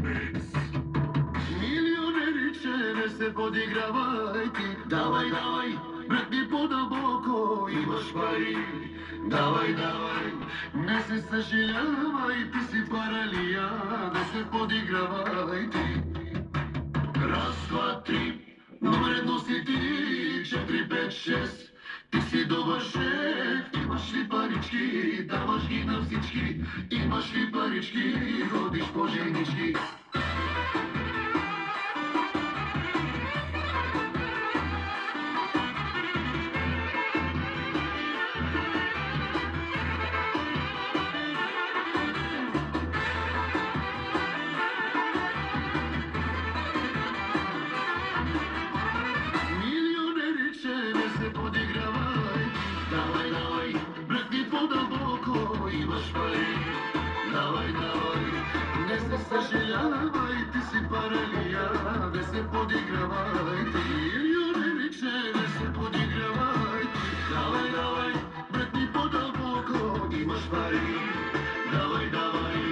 Remix. Милионериче, не се подигравай ти. Давай, давай, бръкни по-дълбоко, имаш пари. Давай, давай, не се съжалявай, ти си паралия, не се подигравай ти. Раз, два, три, номер едно си ти, 4, 5, 6. Ти си добър шеф, имаш ли парички, даваш ги на всички. Имаш ли парички, ходиш по женички. Милионериче, не се подигравай. Давай, давай, бръкни по-дълбоко, имаш пари. Давай, давай, не се съжалявай, ти си паралия, не се подигравай ти. Милионериче, не се подигравай. Давай, давай, бръкни по-дълбоко, имаш пари. Давай, давай,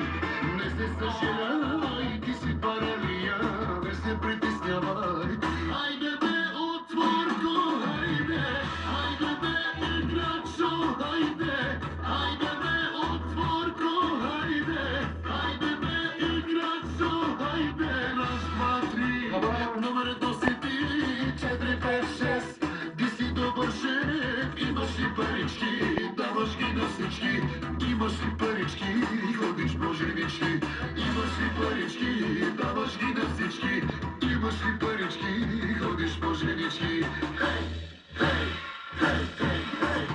не се съжалявай, ти си паралия, не се притеснявай. Хайде бе, отворко, хайде, хайде бе, играчо, хайде, хайде бе, отворко, хайде, хайде бе, играчо, хайде, раз, два, три, номер едно си ти, 4, 5, 6, ти си добър шеф, имаш ли парички, даваш ги на всички, имаш ли парички, ходиш по женички, имаш ли парички, даваш ги на всички, имаш ли парички, ходиш по женички. Хей, хей, хей, хей, хей.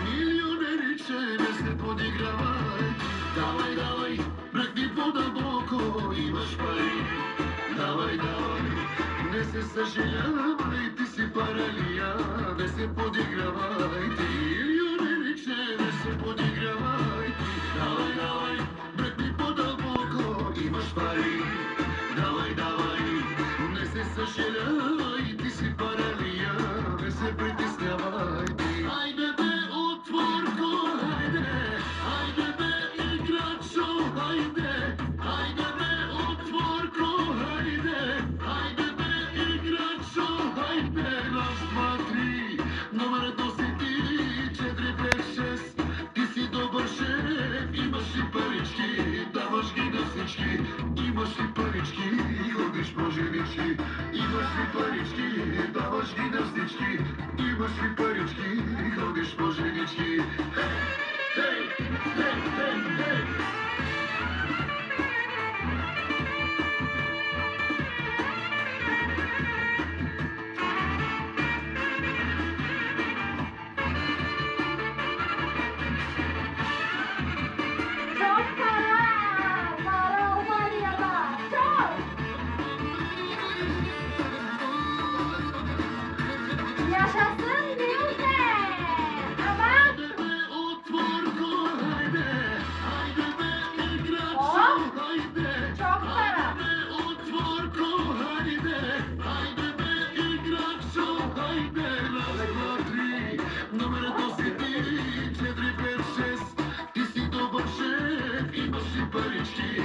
Милионериче, не се подигравай. Давай, давай, бръкни по-дълбоко, имаш пари. Давай, давай, не се съжалявай, ти си паралия, не се подигравай ти. Милионериче, не се подигравай. Давай, давай, бръкни по-дълбоко, имаш пари. Давай, давай, не се съжалявай, ти си паралия, не се притеснявай ти. Хайде бе, отворко, хайде, хайде бе, играчо, хайде, хайде бе, отворко, хайде, хайде бе, играчо, хайде, раз, два, три, номер едно си ти, 4, 5, 6, ти си добър шеф, имаш ли парички, даваш ги на всички, имаш ли парички, ходиш по женички, имаш ли парички, даваш ги на всички, имаш ли парички, ходиш по женички. Хей, хей, хей, хей, хей. Çok para! Para olmalı ya da çok! Yaşasın Nilde! Ama Hayde be, otvorko, hayde, hayde be, igračo, Hop. hayde, Çok para. hayde be, otvorko, hayde, hayde be, igračo, hayde, раз, два, три, номер едно си ти, 4, 5, 6, ти си добър шеф, имаш ли парички,